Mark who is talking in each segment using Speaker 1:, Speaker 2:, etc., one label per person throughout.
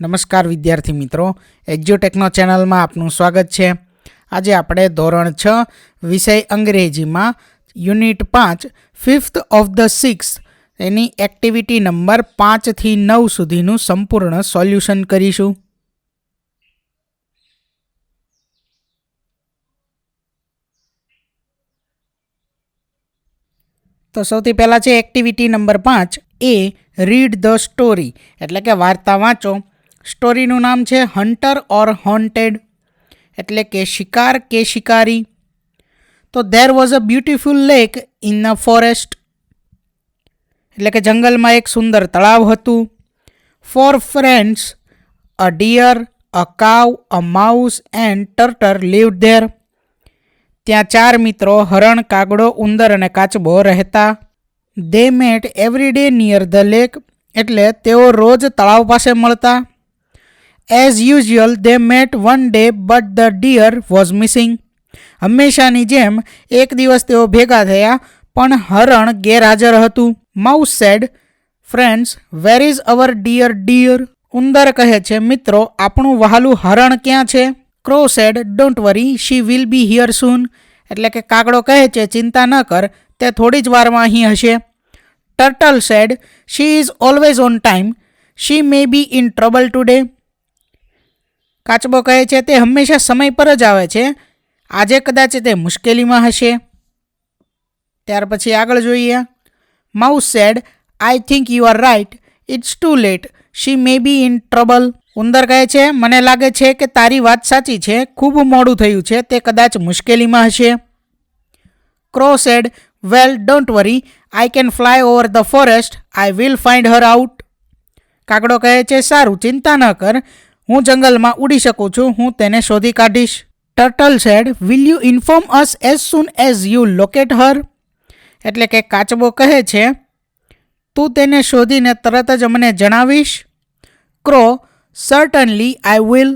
Speaker 1: નમસ્કાર વિદ્યાર્થી મિત્રો, એજ્યુટેકનો ચેનલમાં આપનું સ્વાગત છે। આજે આપણે ધોરણ 6 વિષય અંગ્રેજીમાં unit 5 5th of the 6th any activity number 5 થી 9 સુધીનું સંપૂર્ણ સોલ્યુશન કરીશું। તો સૌથી પહેલા છે activity number 5 A read the story એટલે કે વાર્તા વાંચો। સ્ટોરીનું નામ છે હન્ટર ઓર હોન્ટેડ એટલે કે શિકાર કે શિકારી। તો there was a beautiful lake in a forest એટલે કે જંગલમાં એક સુંદર તળાવ હતું। Four friends a deer a crow a mouse and turtle lived there ત્યાં 4 મિત્રો હરણ, કાગડો, ઉંદર અને કાચબો રહેતા। They met every day near the lake એટલે તેઓ રોજ તળાવ પાસે મળતા। As usual they met one day but the deer was missing હંમેશાની જેમ એક દિવસ તેઓ ભેગા થયા પણ હરણ ગેરહાજર હતું। Mouse said friends where is our deer ઉંદર કહે છે મિત્રો આપણું વહાલું હરણ ક્યાં છે। Crow said don't worry she will be here soon એટલે કે કાગડો કહે છે ચિંતા ન કર તે થોડી જ વારમાં અહીં હશે। Turtle said she is always on time she may be in trouble today કાચબો કહે છે તે હંમેશા સમય પર જ આવે છે આજે કદાચ તે મુશ્કેલીમાં હશે। ત્યાર પછી આગળ જોઈએ। Mouse said I think you are right it's too late she may be in trouble ઉંદર કહે છે મને લાગે છે કે તારી વાત સાચી છે ખૂબ મોડું થયું છે તે કદાચ મુશ્કેલીમાં હશે। Crow said well don't worry I can fly over the forest I will find her out કાગડો કહે છે સારું ચિંતા ન કર હું જંગલમાં ઉડી શકું છું હું તેને શોધી કાઢીશ। Turtle said will you inform us as soon as you locate her એટલે કે કાચબો કહે છે તું તેને શોધીને તરત જ મને જણાવીશ। ક્રો સર્ટનલી આઈ વિલ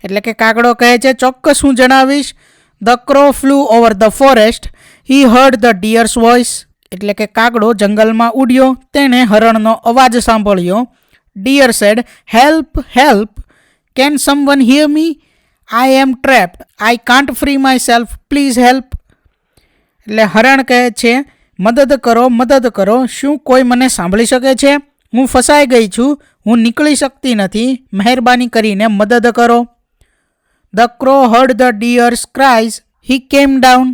Speaker 1: એટલે કે કાગડો કહે છે ચોક્કસ હું જણાવીશ। The crow flew over the forest he heard the deer's voice એટલે કે કાગડો જંગલમાં ઉડ્યો તેણે હરણનો અવાજ સાંભળ્યો। Deer said help help can someone hear me I am trapped I can't free myself please help એટલે હરણ કહે છે મદદ કરો શું કોઈ મને સાંભળી શકે છે હું ફસાઈ ગઈ છું હું નીકળી શકતી નથી મહેરબાની કરીને મદદ કરો। The crow heard the deer's cries he came down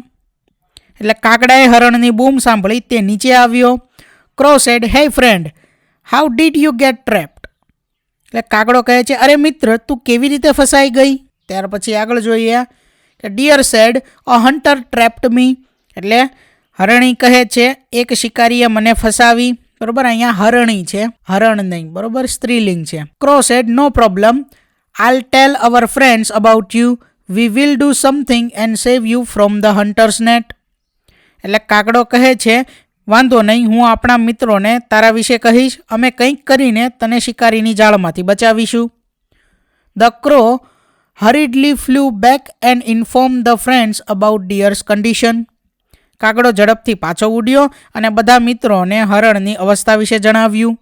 Speaker 1: એટલે કાગડાએ હરણની બૂમ સાંભળી તે નીચે આવ્યો। ક્રો સેડ હે friend how did you get ટ્રેપ્ડ એટલે કાગડો કહે છે અરે મિત્ર તું કેવી રીતે ફસાઈ ગઈ। ત્યાર પછી આગળ જોઈએ કે ડિયર સેડ અ હન્ટર ટ્રેપ્ડ મી એટલે હરણી કહે છે એક શિકારીએ મને ફસાવી બરોબર અહીંયા હરણી છે હરણ નહીં બરોબર સ્ત્રીલિંગ છે। Crow said no problem I'll tell our friends about you we will do something and save you from the hunter's net એટલે કાગડો કહે છે વાંધો નહીં હું આપણા મિત્રોને તારા વિશે કહીશ અમે કંઈક કરીને તને શિકારીની જાળમાંથી બચાવીશું। The crow hurriedly flew back and inform the friends about deer's condition કાગડો ઝડપથી પાછો ઉડ્યો અને બધા મિત્રોને હરણની અવસ્થા વિશે જણાવ્યું।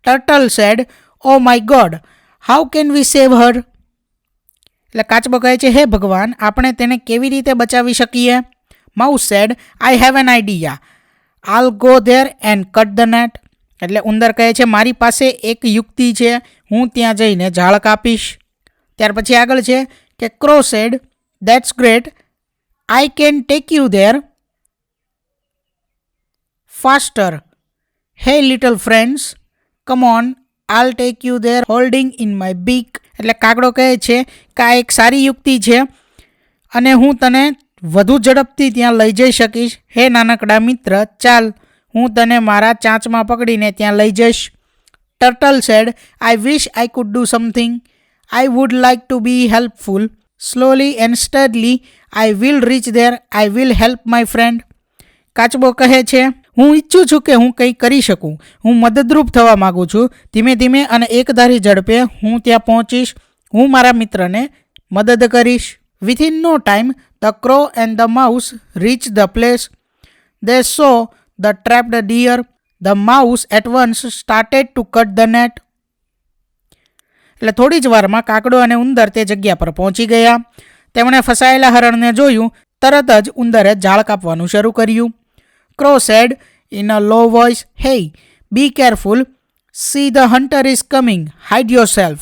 Speaker 1: Turtle said oh my God how can we save her એટલે કાચબો કહે છે હે ભગવાન આપણે તેને કેવી રીતે બચાવી શકીએ। Mouse said I have an idea I'll go there and cut the net એટલે ઉંદર કહે છે મારી પાસે એક યુક્તિ છે હું ત્યાં જઈને ઝાડ કાપીશ। ત્યાર પછી આગળ છે કે crow said that's great I can take you there faster hey little friends come on I'll take you there holding in my beak એટલે કાગડો કહે છે કે આ એક સારી યુક્તિ છે અને હું તને વધુ ઝડપથી ત્યાં લઈ જઈ શકીશ હે નાનકડા મિત્ર ચાલ હું તને મારા ચાંચમાં પકડીને ત્યાં લઈ જઈશ। Turtle said I wish I could do something I would like to be helpful slowly and steadily I will reach there I will help my friend કાચબો કહે છે હું ઈચ્છું છું કે હું કંઈ કરી શકું હું મદદરૂપ થવા માગું છું ધીમે ધીમે અને એકધારી ઝડપે હું ત્યાં પહોંચીશ હું મારા મિત્રને મદદ કરીશ। Within no time, the crow and the mouse reached the place. They saw the trapped deer. The mouse at once started to cut the net. એટલે થોડી જ વારમાં કાગડો અને ઉંદર તે જગ્યા પર પહોંચી ગયા. તેમણે ફસાયેલા હરણને જોયું. તરત જ ઉંદરે ઝાડ કાપવાનું શરૂ કર્યું. Crow said in a low voice, "Hey, be careful. See the hunter is coming. Hide yourself."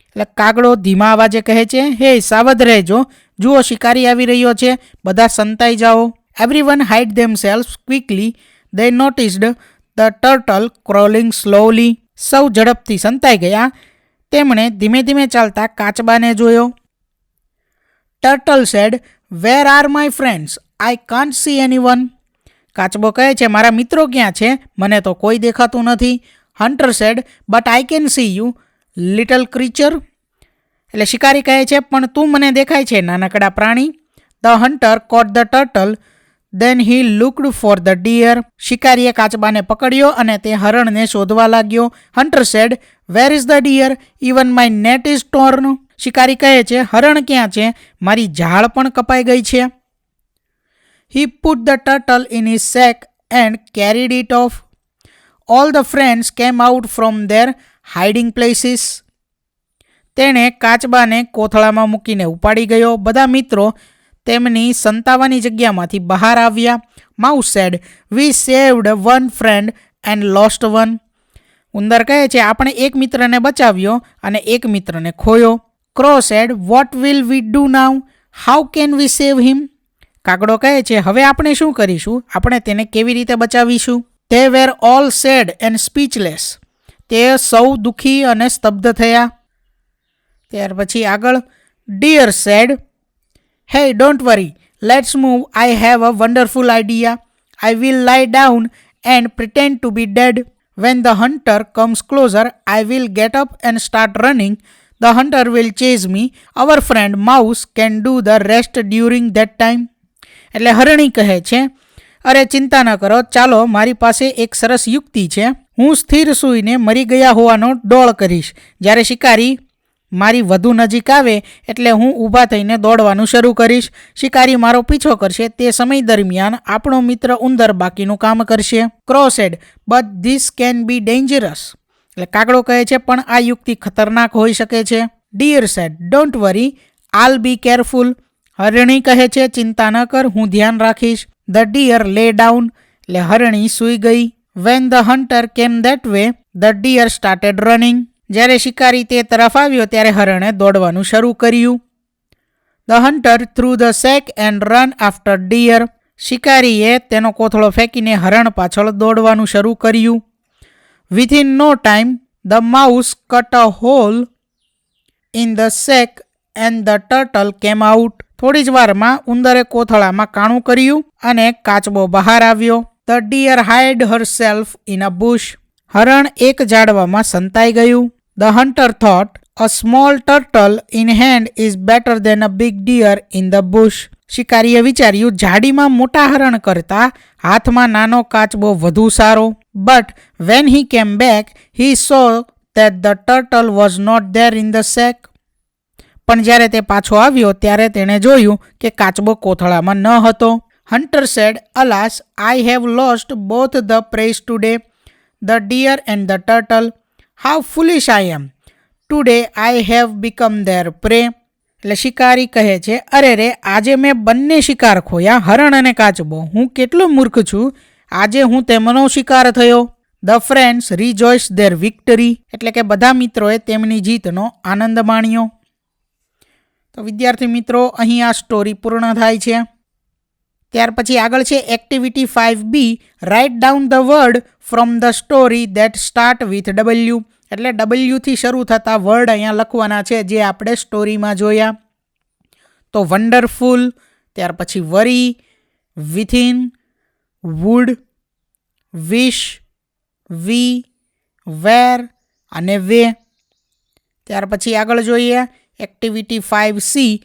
Speaker 1: એટલે કાગડો ધીમા અવાજે કહે છે, "હે, સાવધ રહેજો. જુઓ, શિકારી આવી રહ્યો છે. બધા સંતાઈ જાઓ." Everyone hide themselves quickly. They noticed the turtle crawling slowly. સૌ ઝડપથી સંતાઈ ગયા. તેમણે ધીમે ધીમે ચાલતા કાચબાને જોયો. Turtle said, "Where are my friends? I can't see anyone." કાચબો કહે છે, "મારા મિત્રો ક્યાં છે? મને તો કોઈ દેખાતું નથી." Hunter said, "But I can see you, little creature." એટલે શિકારી કહે છે, "પણ તું મને દેખાય છે, નાનકડા પ્રાણી." The hunter caught the turtle. Then he looked for the deer. શિકારીએ કાચબાને પકડ્યો અને તે હરણને શોધવા લાગ્યો. Hunter said, "Where is the deer? Even my net is torn." શિકારી કહે છે, "હરણ ક્યાં છે? મારી ઝાડ પણ કપાઈ ગઈ છે." He put the turtle in his sack and carried it off. All the friends came out from their hiding places. તેણે કાચબાને કોથળામાં મૂકીને ઉપાડી ગયો. બધા મિત્રો તેમની સંતાવાની જગ્યામાંથી બહાર આવ્યા. Mouse said, "We saved one friend and lost one." ઉંદર કહે છે, "આપણે એક મિત્રને બચાવ્યો અને એક મિત્રને ખોયો." Crow said, "What will we do now? How can we save him?" કાગડો કહે છે, "હવે આપણે શું કરીશું? આપણે તેને કેવી રીતે બચાવીશું?" They were all sad and speechless. તે સૌ દુઃખી અને સ્તબ્ધ થયા. ત્યાર પછી આગળ Deer said, "Hey, don't worry. Let's move. I have a wonderful idea. I will lie down and pretend to be dead. When the hunter comes closer, I will get up and start running. The hunter will chase me. Our friend Mouse can do the rest during that time." એટલે હરણી કહે છે, "અરે ચિંતા ન કરો, ચાલો, મારી પાસે એક સરસ યુક્તિ છે. હું સ્થિર સૂઈને મરી ગયા હોવાનો ડોળ કરીશ. જ્યારે શિકારી મારી વધુ નજીક આવે એટલે હું ઊભા થઈને દોડવાનું શરૂ કરીશ. શિકારી મારો પીછો કરશે. તે સમય દરમિયાન આપણો મિત્ર ઉંદર બાકીનું કામ કરશે." Crow said, "But this can be dangerous." એટલે કાગડો કહે છે, "પણ આ યુક્તિ ખતરનાક હોઈ શકે છે." Deer said, "Don't worry. I'll be careful." હરણી કહે છે, "ચિંતા ન કર, હું ધ્યાન રાખીશ." The deer lay down. એટલે હરણી સૂઈ ગઈ. When the hunter came that way, the deer started running. જ્યારે શિકારી તે તરફ આવ્યો ત્યારે હરણે દોડવાનું શરૂ કર્યું. The hunter threw the sack and ran after deer. શિકારીએ તેનો કોથળો ફેંકીને હરણ પાછળ દોડવાનું શરૂ કર્યું. Within no time, the mouse cut a hole in the sack and the turtle came out. થોડી જ વારમાં ઉંદરે કોથળામાં કાણું કર્યું અને કાચબો બહાર આવ્યો. The deer hid herself in a bush. હરણ એક ઝાડવામાં સંતાઈ ગયું. The hunter thought, "A small turtle in hand is better than a big deer in the bush." શિકારીએ વિચાર્યું, ઝાડીમાં મોટા હરણ કરતાં હાથમાં નાનો કાચબો વધુ સારો. But when he came back, he saw that the turtle was not there in the sack. પણ જ્યારે તે પાછો આવ્યો ત્યારે તેણે જોયું કે કાચબો કોથળામાં ન હતો. Hunter said, "Alas, I have lost both the prey today, the deer and the turtle. How foolish I am. Today I have become their prey." એટલે શિકારી કહે છે, "અરે રે, આજે મેં બંને શિકાર ખોયા, હરણ અને કાચબો. હું કેટલો મૂર્ખ છું. આજે હું તેમનો શિકાર થયો." The friends rejoiced their victory. એટલે કે બધા મિત્રોએ તેમની જીતનો આનંદ માણ્યો. તો વિદ્યાર્થી મિત્રો, અહીં આ સ્ટોરી પૂર્ણ થાય છે. ત્યાર પછી આગળ છે activity 5B, write down the word from the story that start with W. એટલે Wથી શરૂ થતા વર્ડ અહીંયા લખવાના છે જે આપણે સ્ટોરીમાં જોયા. તો વન્ડરફુલ, ત્યાર પછી વરી, વિથિન, વુડ, વિશ, વી, વેર અને વે. ત્યાર પછી આગળ જોઈએ activity 5C,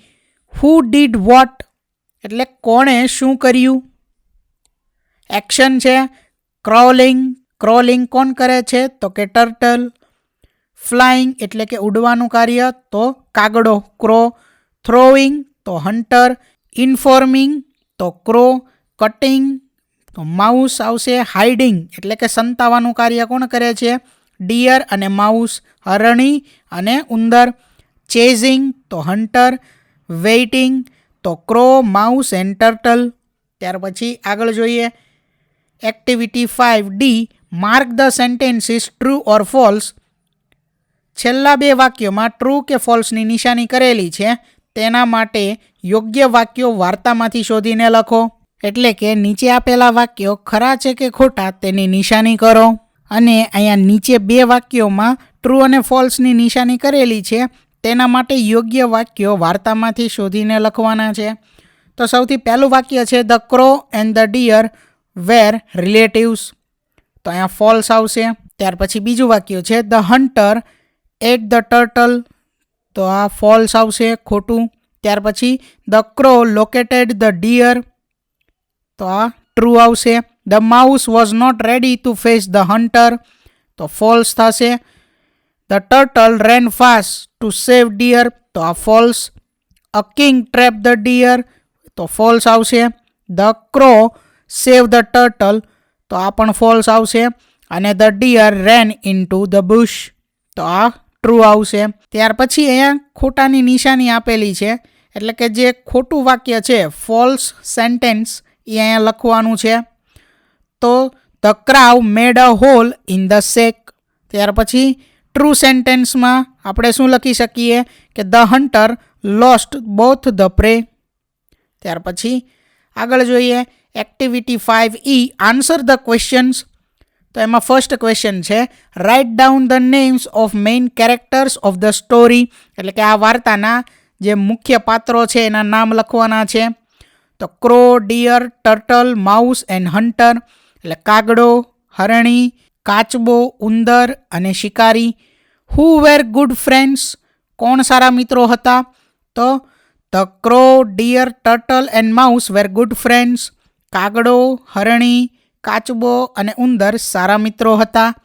Speaker 1: who did vote. એટલે કોણે શું કર્યું. એક્શન છે ક્રોલિંગ. ક્રોલિંગ કોણ કરે છે? તો કે ટર્ટલ. ફ્લાઇંગ એટલે કે ઉડવાનું કાર્ય, તો કાગડો ક્રો. થ્રોઈંગ તો હન્ટર. ઇન્ફોર્મિંગ તો ક્રો. કટિંગ તો માઉસ આવશે. હાઇડિંગ એટલે કે સંતાવાનું કાર્ય કોણ કરે છે? ડિયર અને માઉસ, હરણી અને ઉંદર, ચેઝિંગ તો હન્ટર, વેઇટિંગ તો ક્રો, માઉસ એન્ડ ટર્ટલ. ત્યાર પછી આગળ જોઈએ activity 5D, mark the sentences true or false. છેલ્લા બે વાક્યોમાં ટ્રુ કે ફોલ્સની નિશાની કરેલી છે, તેના માટે યોગ્ય વાક્યો વાર્તામાંથી શોધીને લખો. એટલે કે નીચે આપેલા વાક્યો ખરા છે કે ખોટા તેની નિશાની કરો. અને અહીંયા નીચે બે વાક્યોમાં ટ્રુ અને ફોલ્સની નિશાની કરેલી છે, તેના માટે યોગ્ય વાક્યો વાર્તામાંથી શોધીને લખવાના છે. તો સૌથી પહેલું વાક્ય છે the crow and the deer were relatives, તો અહીંયા ફોલ્સ આવશે. ત્યાર પછી બીજું વાક્ય છે the hunter ate the turtle, તો આ ફોલ્સ આવશે, ખોટું. ત્યાર પછી the crow located the deer, તો આ ટ્રુ આવશે. The mouse was not ready to face the hunter, તો ફોલ્સ થશે. The turtle ran fast to save deer, તો આ false. A king trap the deer, તો ફોલ્સ આવશે. The crow save the turtle, તો આ પણ ફોલ્સ આવશે. અને the deer rain in to the bush, તો આ ટ્રુ આવશે. ત્યાર પછી અહીંયા ખોટાની નિશાની આપેલી છે, એટલે કે જે ખોટું વાક્ય છે ફોલ્સ સેન્ટેન્સ એ અહીંયા લખવાનું છે. તો the crow made a hole in the sack. ત્યાર પછી ટ્રુ સેન્ટેન્સમાં આપણે શું લખી શકીએ કે the hunter lost both the prey. ત્યાર પછી આગળ જોઈએ activity 5E, answer the questions. તો એમાં ફર્સ્ટ ક્વેશ્ચન છે write down the names of main characters of the story, એટલે કે આ વાર્તાના જે મુખ્ય પાત્રો છે એના નામ લખવાના છે. તો crow, deer, turtle, mouse and hunter, એટલે કાગડો, હરણી, કાચબો, ઉંદર અને શિકારી. હુ વેર ગુડ ફ્રેન્ડ્સ, કોણ સારા મિત્રો હતા? તો the crow, deer, turtle and mouse were good friends. કાગડો, હરણી, કાચબો અને ઉંદર સારા મિત્રો હતા.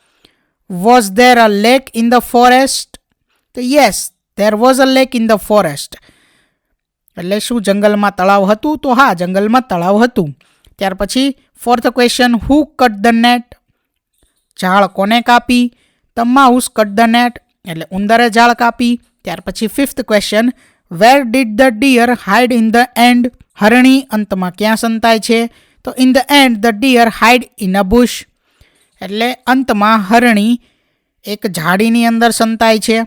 Speaker 1: Was there a lake in the forest? તો yes, there was a lake in the forest, એટલે શું જંગલમાં તળાવ હતું? તો હા, જંગલમાં તળાવ હતું. ત્યાર પછી fourth question who cut the net, ઝાડ કોને કાપી? The mouse cut the net, એટલે ઉંદરે ઝાડ કાપી. ત્યાર પછી fifth question where did the deer hide in the end, હરણી અંતમાં ક્યાં સંતાય છે? તો in the end the deer hide in a bush, એટલે અંતમાં હરણી એક ઝાડીની અંદર સંતાય છે.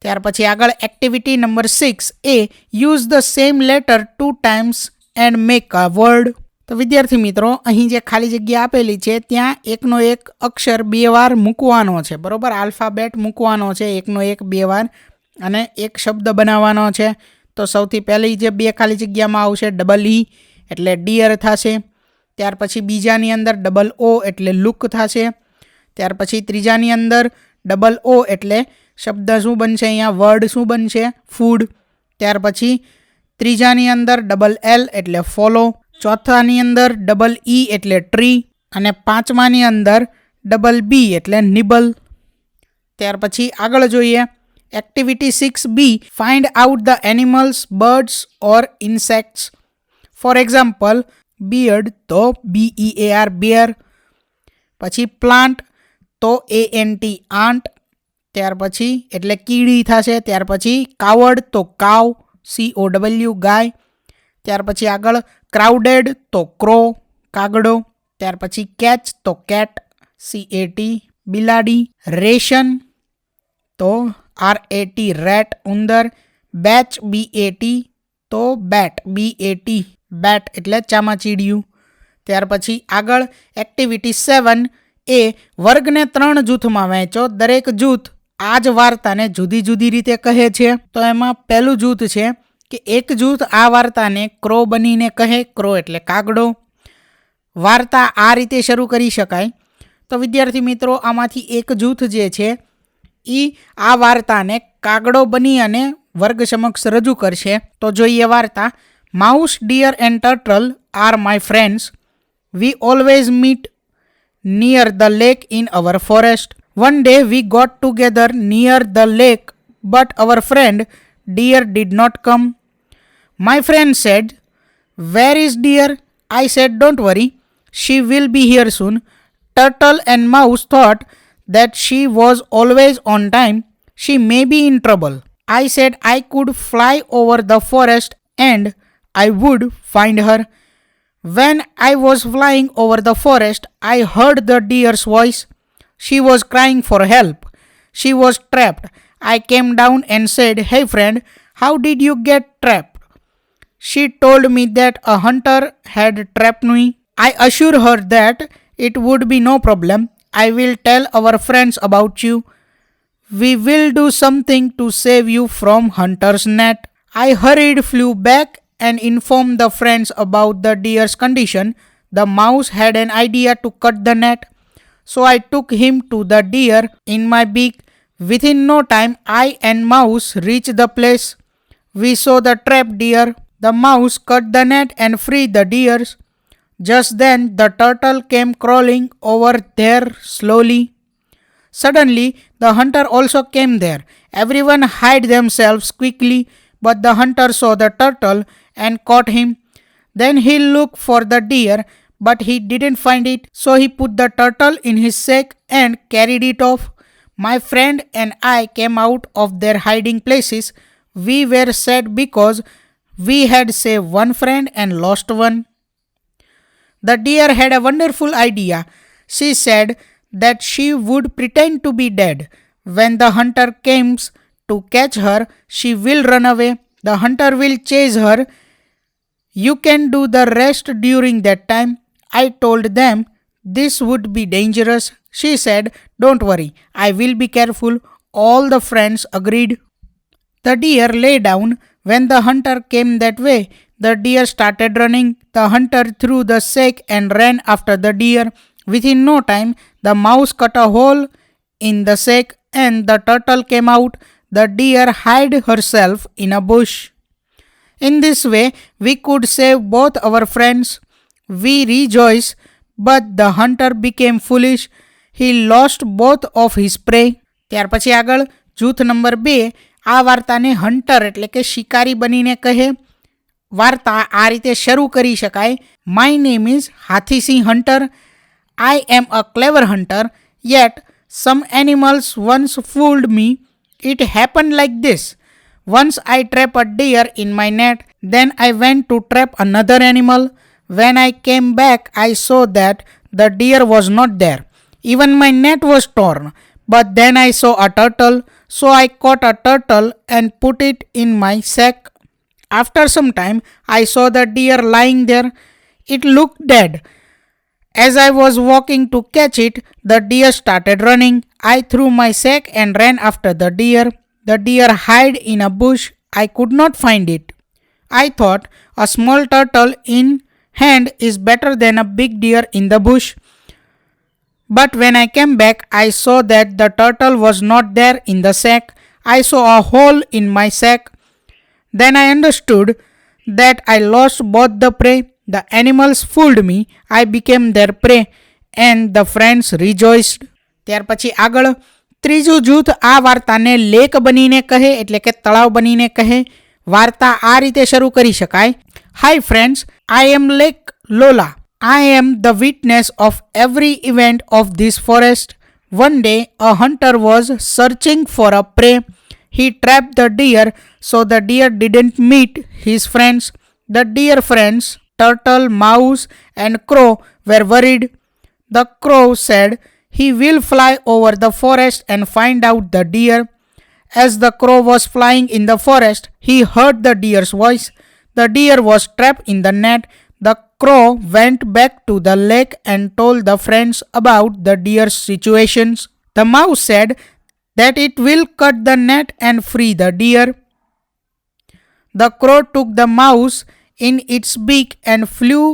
Speaker 1: ત્યાર પછી આગળ activity number 6A, use the same letter 2 times and make a word. તો વિદ્યાર્થી મિત્રો, અહીં જે ખાલી જગ્યા આપેલી છે ત્યાં એકનો એક અક્ષર 2 વાર મૂકવાનો છે, બરોબર? આલ્ફાબેટ મૂકવાનો છે એકનો એક 2 વાર અને એક શબ્દ બનાવવાનો છે. તો સૌથી પહેલી જે 2 ખાલી જગ્યામાં આવશે ડબલ E એટલે ડિયર થશે. ત્યાર પછી બીજાની અંદર ડબલ O એટલે લુક થશે. ત્યાર પછી ત્રીજાની અંદર ડબલ O એટલે શબ્દ શું બનશે? અહીંયા વર્ડ શું બનશે? ફૂડ. ત્યાર પછી ત્રીજાની અંદર ડબલ L એટલે ફોલો. ચોથાની અંદર ડબલ E એટલે ટ્રી. અને પાંચમાની અંદર ડબલ B એટલે નિબલ. ત્યાર પછી આગળ જોઈએ activity 6B, find out the animals, birds or insects. For example beard તો BEAR બિયર. પછી પ્લાન્ટ તો ANT આંટ. ત્યાર પછી એટલે કીડી થશે. ત્યાર પછી કાવડ તો કાવ COW ગાય. ત્યાર પછી આગળ ક્રાઉડેડ તો ક્રો કાગડો. ત્યાર પછી કેચ તો કેટ CAT બિલાડી. રેશન તો RAT રેટ ઉંદર. બેચ BAT તો બેટ BAT બેટ એટલે ચામાચીડિયું. ત્યાર પછી આગળ એક્ટિવિટી 7A, વર્ગને 3 જૂથમાં વહેંચો. દરેક જૂથ આ જ વાર્તાને જુદી જુદી રીતે કહે છે. તો એમાં પહેલું જૂથ છે કે એક જૂથ આ વાર્તાને ક્રો બનીને કહે. ક્રો એટલે કાગડો. વાર્તા આ રીતે શરૂ કરી શકાય. તો વિદ્યાર્થી મિત્રો, આમાંથી એક જૂથ જે છે એ આ વાર્તાને કાગડો બની અને વર્ગ સમક્ષ રજૂ કરશે. તો જોઈએ વાર્તા. Mouse, deer and turtle are my friends. We always meet near the lake in our forest. One day we got together near the lake, but our friend Deer did not come. My friend said, "Where is Deer?" I said, "Don't worry, she will be here soon." Turtle and Mouse thought that she was always on time. She may be in trouble. I said I could fly over the forest and I would find her. When I was flying over the forest, I heard the deer's voice. She was crying for help. She was trapped. I came down and said, "Hey friend, how did you get trapped?" She told me that a hunter had trapped me. I assured her that it would be no problem. I will tell our friends about you. We will do something to save you from hunter's net. I hurried, flew back, and informed the friends about the deer's condition. The mouse had an idea to cut the net, so I took him to the deer in my beak. Within no time, I and mouse reached the place. We saw the trapped deer. The mouse cut the net and freed the deers. Just then, the turtle came crawling over there slowly. Suddenly, the hunter also came there. Everyone hid themselves quickly, but the hunter saw the turtle and caught him. Then he looked for the deer, but he didn't find it, so he put the turtle in his sack and carried it off. My friend and I came out of their hiding places. We were sad because we had saved one friend and lost one. The deer had a wonderful idea. She said that she would pretend to be dead. When the hunter comes to catch her, she will run away. The hunter will chase her. You can do the rest during that time. I told them this would be dangerous. She said, "Don't worry, I will be careful." All the friends agreed. The deer lay down. When the hunter came that way, the deer started running. The hunter threw the sack and ran after the deer. Within no time, the mouse cut a hole in the sack and the turtle came out. The deer hid herself in a bush. In this way, we could save both our friends. We rejoiced, but the hunter became foolish. He lost both of his prey. ત્યાર પછી આગળ જૂથ number 2 આ વાર્તાને hunter એટલે કે શિકારી બનીને કહે. વાર્તા આ રીતે શરૂ કરી શકાય. My name is Hathisinh hunter. I am a clever hunter, yet some animals once fooled me. It happened like this. Once I trapped a deer in my net, then I went to trap another animal. When I came back, I saw that the deer was not there. Even my net was torn. But then I saw a turtle, so I caught a turtle and put it in my sack. After some time, I saw the deer lying there. It looked dead. As I was walking to catch it, the deer started running. I threw my sack and ran after the deer. The deer hid in a bush. I could not find it. I thought a small turtle in hand is better than a big deer in the bush. But when I came back, I saw that the turtle was not there in the sack. I saw a hole in my sack. Then I understood that I lost both the prey. The animals fooled me. I became their prey and the friends rejoiced. ત્યાર પછી આગળ ત્રીજું જૂથ આ વાર્તાને lake બનીને કહે એટલે કે તળાવ બનીને કહે. વાર્તા આ રીતે શરૂ કરી શકાય. Hi friends, I am Lake Lola. I am the witness of every event of this forest. One day a hunter was searching for a prey. He trapped the deer, so the deer didn't meet his friends. The deer friends, turtle, mouse, and crow were worried. The crow said he will fly over the forest and find out the deer. As the crow was flying in the forest, he heard the deer's voice. The deer was trapped in the net. The crow went back to the lake and told the friends about the deer's situations. The mouse said that it will cut the net and free the deer. The crow took the mouse in its beak and flew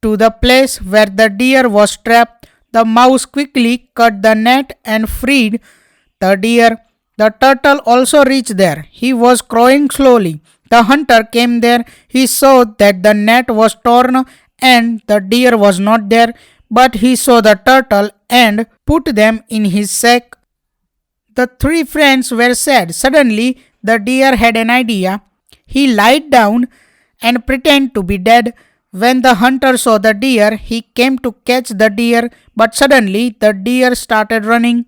Speaker 1: to the place where the deer was trapped. The mouse quickly cut the net and freed the deer. The turtle also reached there. He was crowing slowly. The hunter came there. He saw that the net was torn and the deer was not there, but he saw the turtle and put them in his sack. The three friends were sad. Suddenly, the deer had an idea. He lied down and pretended to be dead. When the hunter saw the deer, he came to catch the deer, but suddenly the deer started running.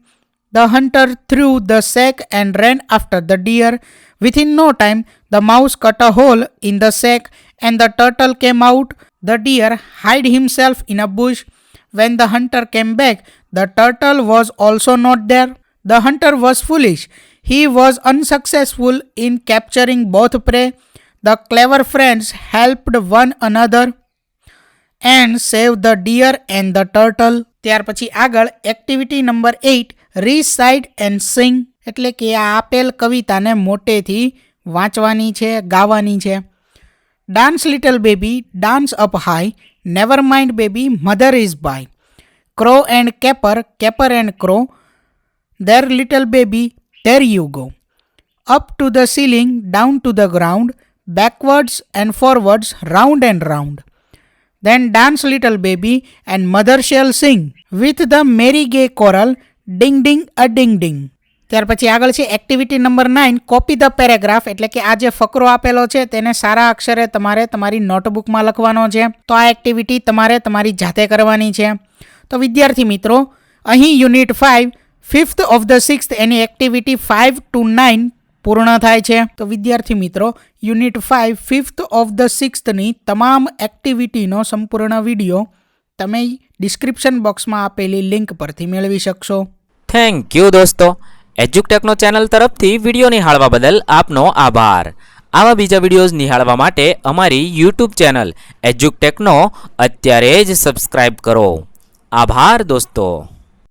Speaker 1: The hunter threw the sack and ran after the deer. Within no time, the mouse cut a hole in the sack and the turtle came out. The deer hid himself in a bush. When the hunter came back, the turtle was also not there. The hunter was foolish. He was unsuccessful in capturing both prey. The clever friends helped one another and saved the deer and the turtle. ત્યાર પછી આગળ activity number 8 recite and sing એટલે કે આ આપેલ કવિતાને મોટેથી વાંચવાની છે, ગાવાની છે. Dance little baby dance up high, never mind baby mother is by. Crow and caper, caper and crow, there little baby, there you go. Up to the ceiling, down to the ground, backwards and forwards, round and round. Then dance little baby and mother shall sing with the merry gay choral, ding ding a ding ding. ત્યાર પછી આગળ છે activity number 9 copy the paragraph એટલે કે આ જે ફકરો આપેલો છે તેને સારા અક્ષરે તમારે તમારી નોટબુકમાં લખવાનો છે. તો આ એક્ટિવિટી તમારે તમારી જાતે કરવાની છે. તો વિદ્યાર્થી મિત્રો અહીં unit 5 5th of the 6th any activity 5 to 9 પૂર્ણ થાય છે. તો વિદ્યાર્થી મિત્રો યુનિટ 5 5th of the 6thની તમામ એક્ટિવિટીનો સંપૂર્ણ વિડીયો તમે ડિસ્ક્રિપ્શન બોક્સમાં આપેલી લિંક પરથી મેળવી શકશો.
Speaker 2: થેન્ક યુ દોસ્તો. એજ્યુકટેકનો ચેનલ તરફથી વિડીયો નિહાળવા બદલ આપનો આભાર. આવા બીજા વિડીયોઝ નિહાળવા માટે અમારી યુટ્યુબ ચેનલ એજ્યુકટેકનો અત્યારે જ સબસ્ક્રાઇબ કરો. આભાર દોસ્તો.